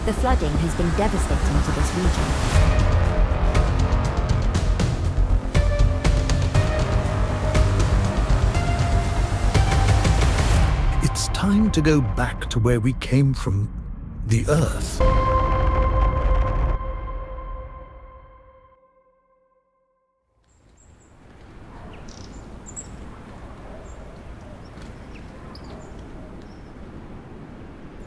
The flooding has been devastating to this region. It's time to go back to where we came from, the Earth.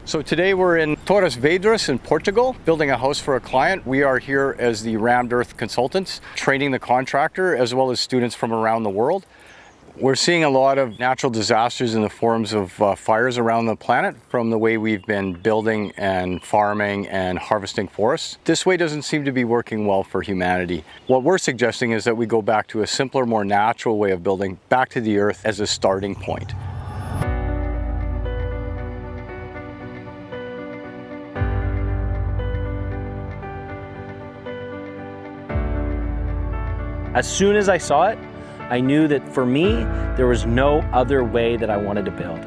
So today we're in Torres Vedras in Portugal, building a house for a client. We are here as the Rammed Earth consultants, training the contractor as well as students from around the world. We're seeing a lot of natural disasters in the forms of fires around the planet from the way we've been building and farming and harvesting forests. This way doesn't seem to be working well for humanity. What we're suggesting is that we go back to a simpler, more natural way of building, back to the Earth as a starting point. As soon as I saw it, I knew that for me, there was no other way that I wanted to build.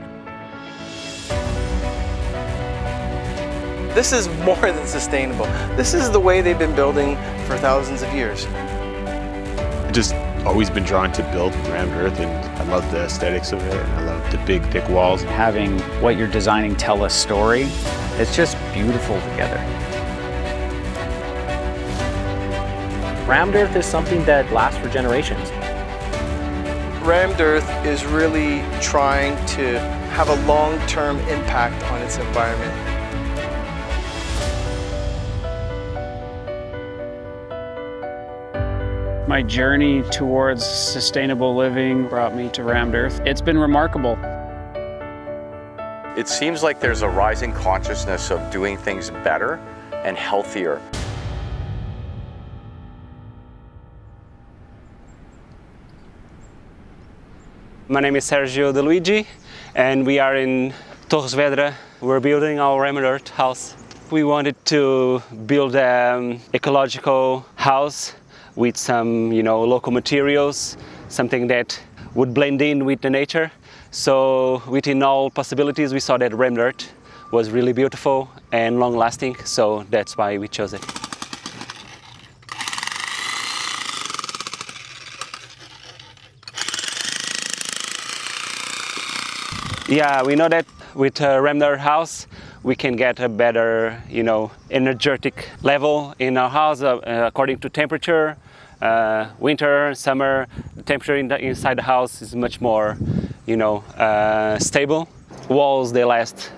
This is more than sustainable. This is the way they've been building for thousands of years. I've just always been drawn to build Rammed Earth, and I love the aesthetics of it. I love the big, thick walls. Having what you're designing tell a story, it's just beautiful together. Rammed Earth is something that lasts for generations. Rammed Earth is really trying to have a long-term impact on its environment. My journey towards sustainable living brought me to Rammed Earth. It's been remarkable. It seems like there's a rising consciousness of doing things better and healthier. My name is Sergio De Luigi, and we are in Torres Vedras. We're building our Rammed Earth house. We wanted to build an ecological house with some, local materials, something that would blend in with the nature. So within all possibilities, we saw that Rammed Earth was really beautiful and long-lasting, so that's why we chose it. Yeah, we know that with Rammed Earth house, we can get a better, energetic level in our house according to temperature. Winter, summer, the temperature inside the house is much more, stable. Walls, they last,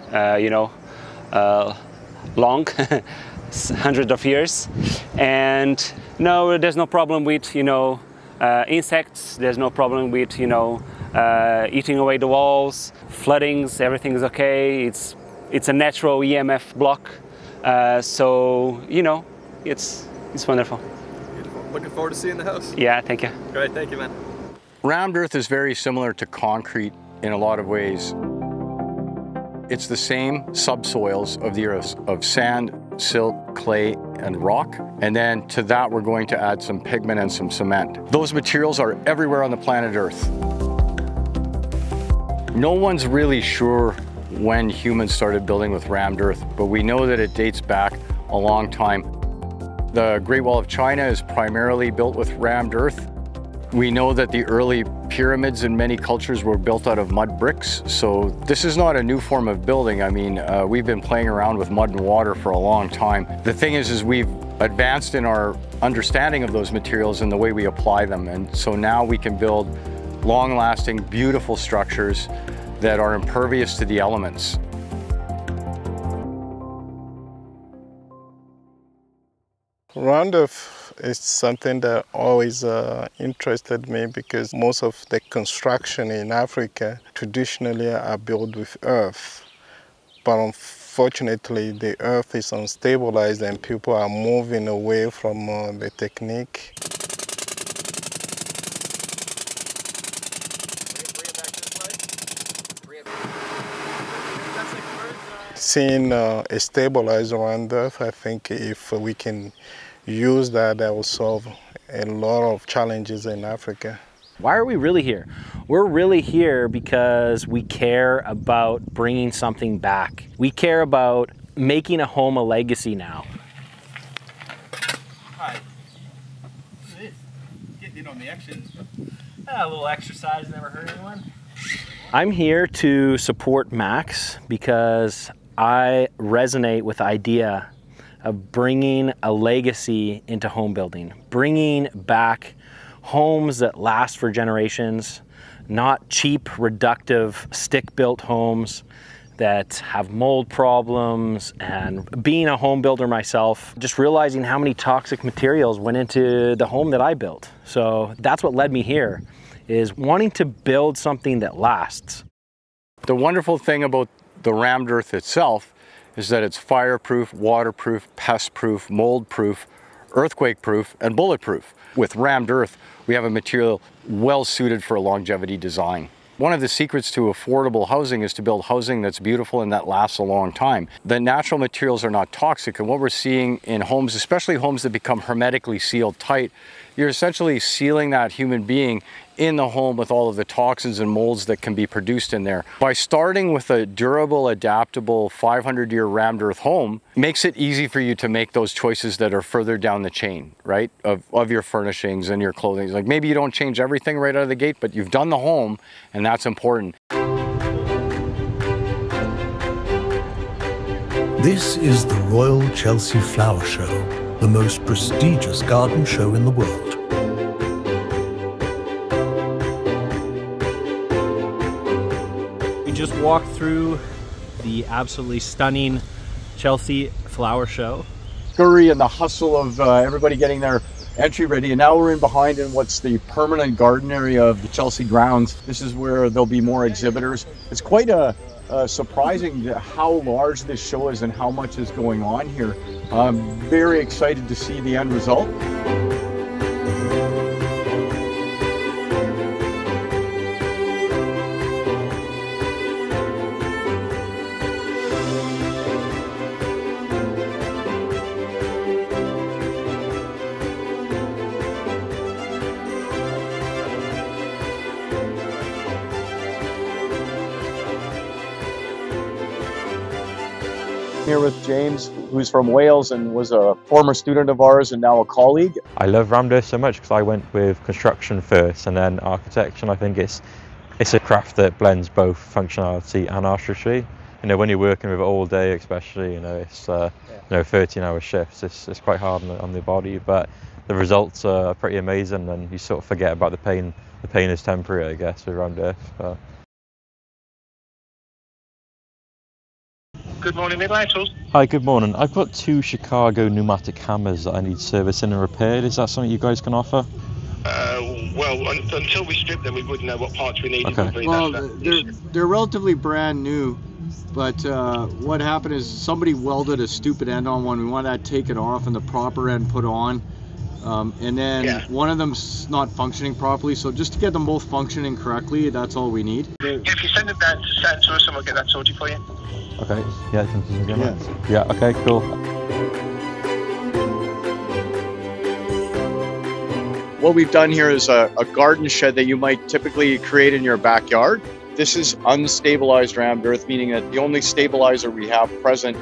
long, hundreds of years. And no, there's no problem with, insects. There's no problem with, eating away the walls, floodings, everything is okay. It's a natural EMF block, so it's wonderful. Beautiful. Looking forward to seeing the house. Yeah, thank you. Great, thank you, man. Rammed Earth is very similar to concrete in a lot of ways. It's the same subsoils of the Earth, of sand, silt, clay, and rock. And then to that, we're going to add some pigment and some cement. Those materials are everywhere on the planet Earth. No one's really sure when humans started building with Rammed Earth, but we know that it dates back a long time. The Great Wall of China is primarily built with Rammed Earth. We know that the early pyramids in many cultures were built out of mud bricks, so this is not a new form of building. I mean, we've been playing around with mud and water for a long time. The thing is we've advanced in our understanding of those materials and the way we apply them, and so now we can build long-lasting, beautiful structures that are impervious to the elements. Rammed Earth is something that always interested me because most of the construction in Africa traditionally are built with earth. But unfortunately, the earth is unstabilized and people are moving away from the technique. Seeing a stabilized Rammed Earth, I think if we can use that, that will solve a lot of challenges in Africa. Why are we really here? We're really here because we care about bringing something back. We care about making a home a legacy now. Hi. Look at this. Getting in on the action. A little exercise never hurt anyone. I'm here to support Max because I resonate with the idea of bringing a legacy into home building, bringing back homes that last for generations, not cheap, reductive, stick-built homes that have mold problems. And being a home builder myself, just realizing how many toxic materials went into the home that I built. So that's what led me here, is wanting to build something that lasts. The wonderful thing about the rammed earth itself is that it's fireproof, waterproof, pest-proof, mold-proof, earthquake-proof, and bulletproof. With rammed earth, we have a material well suited for a longevity design. One of the secrets to affordable housing is to build housing that's beautiful and that lasts a long time. The natural materials are not toxic, and what we're seeing in homes, especially homes that become hermetically sealed tight, you're essentially sealing that human being in the home with all of the toxins and molds that can be produced in there. By starting with a durable, adaptable 500-year rammed earth home, makes it easy for you to make those choices that are further down the chain, right? Of your furnishings and your clothing. Like maybe you don't change everything right out of the gate, but you've done the home, and that's important. This is the Royal Chelsea Flower Show, the most prestigious garden show in the world. We just walked through the absolutely stunning Chelsea Flower Show. Scurry and the hustle of everybody getting their entry ready, and now we're in behind in what's the permanent garden area of the Chelsea grounds. This is where there'll be more exhibitors. It's quite surprising how large this show is and how much is going on here. I'm very excited to see the end result. Here with James, who's from Wales and was a former student of ours and now a colleague. I love rammed earth so much because I went with construction first and then architecture, and I think it's a craft that blends both functionality and artistry. You know, when you're working with it all day, especially, it's 13-hour shifts. It's quite hard on the body, but the results are pretty amazing, and you sort of forget about the pain. The pain is temporary, I guess, with rammed earth. But Good morning, Midlight Tools. Hi, good morning. I've got 2 Chicago pneumatic hammers that I need servicing and repaired. Is that something you guys can offer? Well, until we strip them, we wouldn't know what parts we need. Okay. Well, they're relatively brand new, but what happened is somebody welded a stupid end on one. We wanted that taken off and the proper end put on. And then one of them's not functioning properly, so just to get them both functioning correctly, that's all we need. If you send them down to send to us, and we'll get that sorted for you. Okay, yeah, okay, cool. What we've done here is a garden shed that you might typically create in your backyard. This is unstabilized rammed earth, meaning that the only stabilizer we have present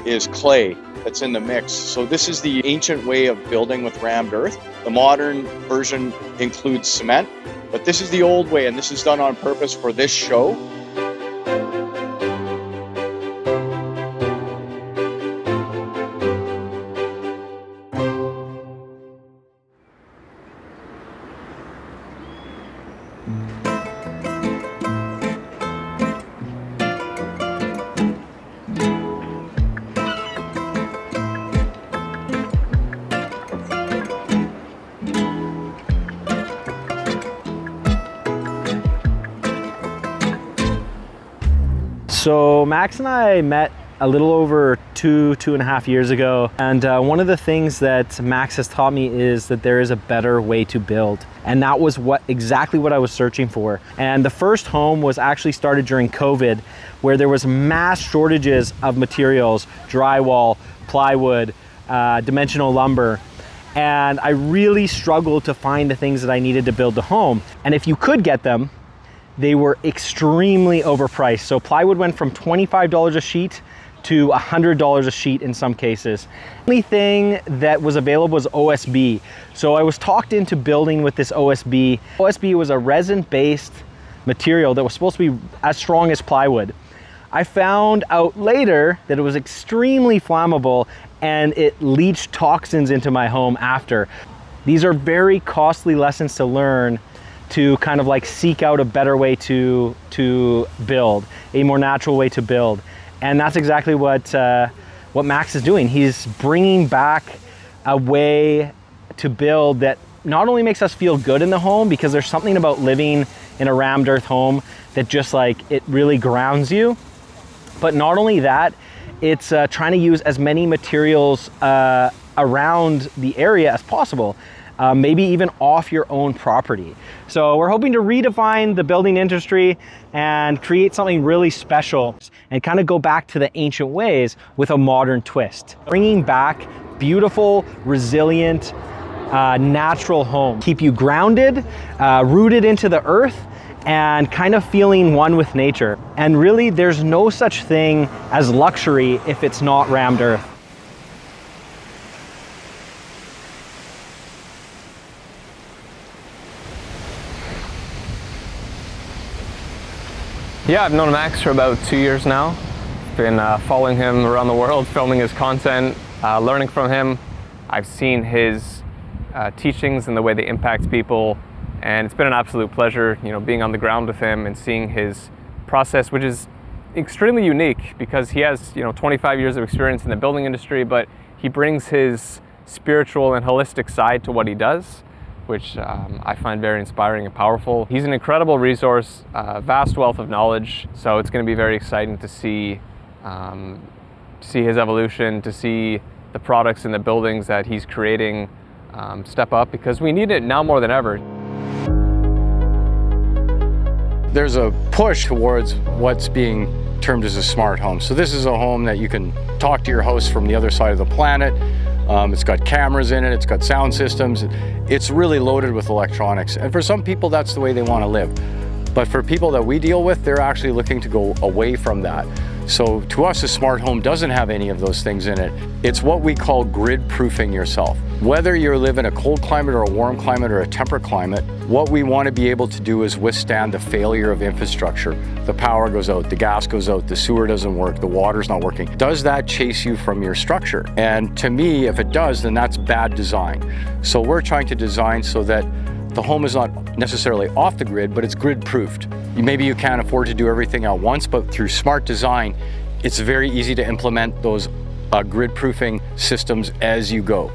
is clay that's in the mix. So this is the ancient way of building with rammed earth. The modern version includes cement, but this is the old way, and this is done on purpose for this show. So Max and I met a little over two and a half years ago, and one of the things that Max has taught me is that there is a better way to build, and that was exactly what I was searching for. And the first home was actually started during COVID, where there was mass shortages of materials, drywall, plywood, dimensional lumber, and I really struggled to find the things that I needed to build the home. And if you could get them, they were extremely overpriced. So plywood went from $25 a sheet to $100 a sheet in some cases. The only thing that was available was OSB. So I was talked into building with this OSB. OSB was a resin-based material that was supposed to be as strong as plywood. I found out later that it was extremely flammable and it leached toxins into my home after. These are very costly lessons to learn to kind of like seek out a better way to build, a more natural way to build. And that's exactly what Max is doing. He's bringing back a way to build that not only makes us feel good in the home, because there's something about living in a rammed earth home that just like, it really grounds you. But not only that, it's trying to use as many materials around the area as possible. Maybe even off your own property. So we're hoping to redefine the building industry and create something really special and kind of go back to the ancient ways with a modern twist. Bringing back beautiful, resilient, natural homes. Keep you grounded, rooted into the earth, and kind of feeling one with nature. And really, there's no such thing as luxury if it's not rammed earth. Yeah, I've known Max for about 2 years now. Been following him around the world, filming his content, learning from him. I've seen his teachings and the way they impact people, and it's been an absolute pleasure, you know, being on the ground with him and seeing his process, which is extremely unique because he has, you know, 25 years of experience in the building industry, but he brings his spiritual and holistic side to what he does, which I find very inspiring and powerful. He's an incredible resource, vast wealth of knowledge, so it's going to be very exciting to see his evolution, to see the products and the buildings that he's creating step up, because we need it now more than ever. There's a push towards what's being termed as a smart home. So this is a home that you can talk to your host from the other side of the planet. It's got cameras in it, it's got sound systems. It's really loaded with electronics. And for some people, that's the way they want to live. But for people that we deal with, they're actually looking to go away from that. So to us, a smart home doesn't have any of those things in it. It's what we call grid proofing yourself. Whether you live in a cold climate or a warm climate or a temperate climate, what we want to be able to do is withstand the failure of infrastructure. The power goes out, the gas goes out, the sewer doesn't work, the water's not working. Does that chase you from your structure? And to me, if it does, then that's bad design. So we're trying to design so that the home is not necessarily off the grid, but it's grid proofed. Maybe you can't afford to do everything at once, but through smart design, it's very easy to implement those grid proofing systems as you go.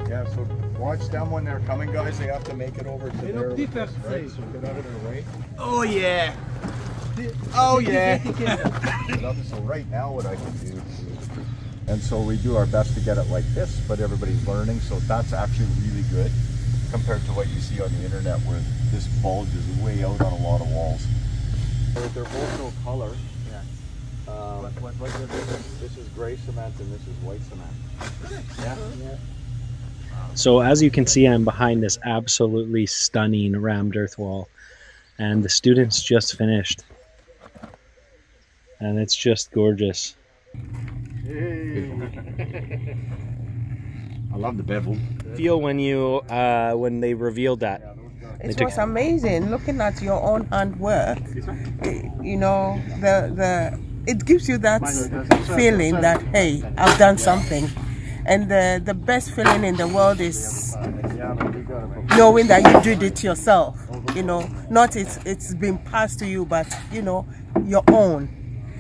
Yeah, so watch them when they're coming, guys. They have to make it over to their right, so get out of their way. Oh yeah! Oh yeah! So right now what I can do, and so we do our best to get it like this, but everybody's learning, so that's actually really good compared to what you see on the internet where this bulge is way out on a lot of walls. They're both no color. Yeah. This is gray cement and this is white cement. Yeah. So as you can see, I'm behind this absolutely stunning rammed earth wall, and the students just finished, and it's just gorgeous. I love the bevel. Feel when you when they revealed that. It was amazing looking at your own handwork. You know, it gives you that feeling that, hey, I've done something. And the best feeling in the world is knowing that you did it yourself. You know, not it's been passed to you, but you know, your own.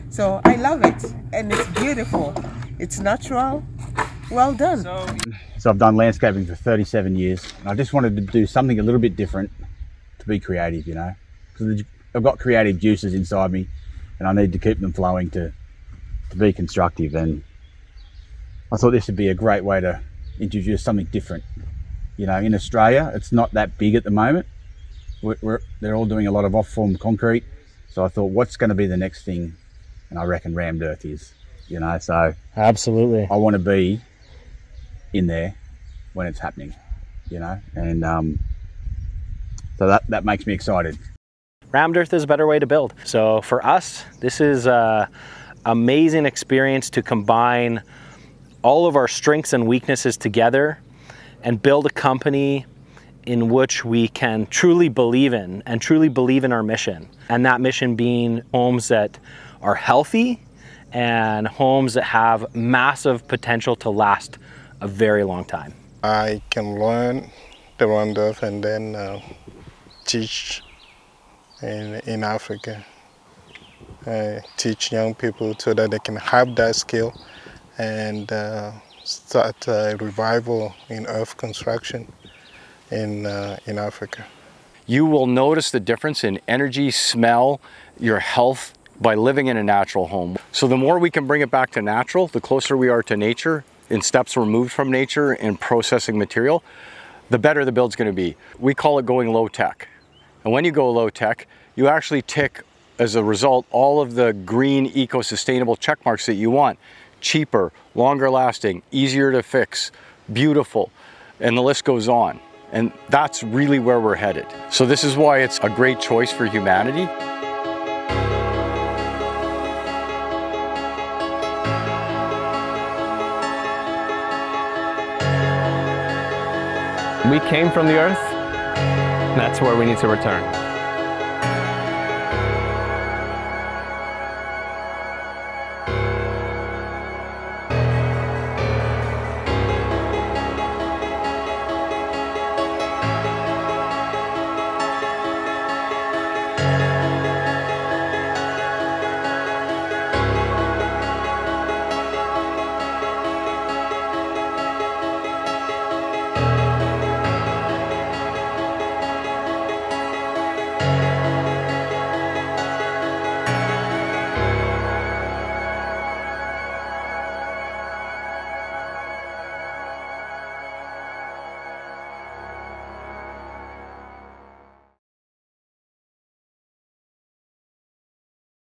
So I love it, and it's beautiful. It's natural. Well done. So I've done landscaping for 37 years, and I just wanted to do something a little bit different to be creative, you know, because I've got creative juices inside me, and I need to keep them flowing to be constructive. And I thought this would be a great way to introduce something different. You know, in Australia, it's not that big at the moment. They're all doing a lot of off-form concrete. So I thought, what's going to be the next thing? And I reckon rammed earth is, you know, so. Absolutely. I want to be in there when it's happening, you know, and so that makes me excited. Rammed earth is a better way to build. So for us, this is amazing experience to combine all of our strengths and weaknesses together and build a company in which we can truly believe in and truly believe in our mission. And that mission being homes that are healthy and homes that have massive potential to last a very long time. I can learn the Ram Dearth and then teach in Africa. Teach young people so that they can have that skill and start a revival in earth construction in Africa. You will notice the difference in energy, smell, your health by living in a natural home. So the more we can bring it back to natural, the closer we are to nature, in steps removed from nature in processing material, the better the build's going to be. We call it going low tech. And when you go low tech, you actually tick, as a result, all of the green, eco-sustainable check marks that you want. Cheaper, longer lasting, easier to fix, beautiful, and the list goes on. And that's really where we're headed. So this is why it's a great choice for humanity. We came from the earth, and that's where we need to return.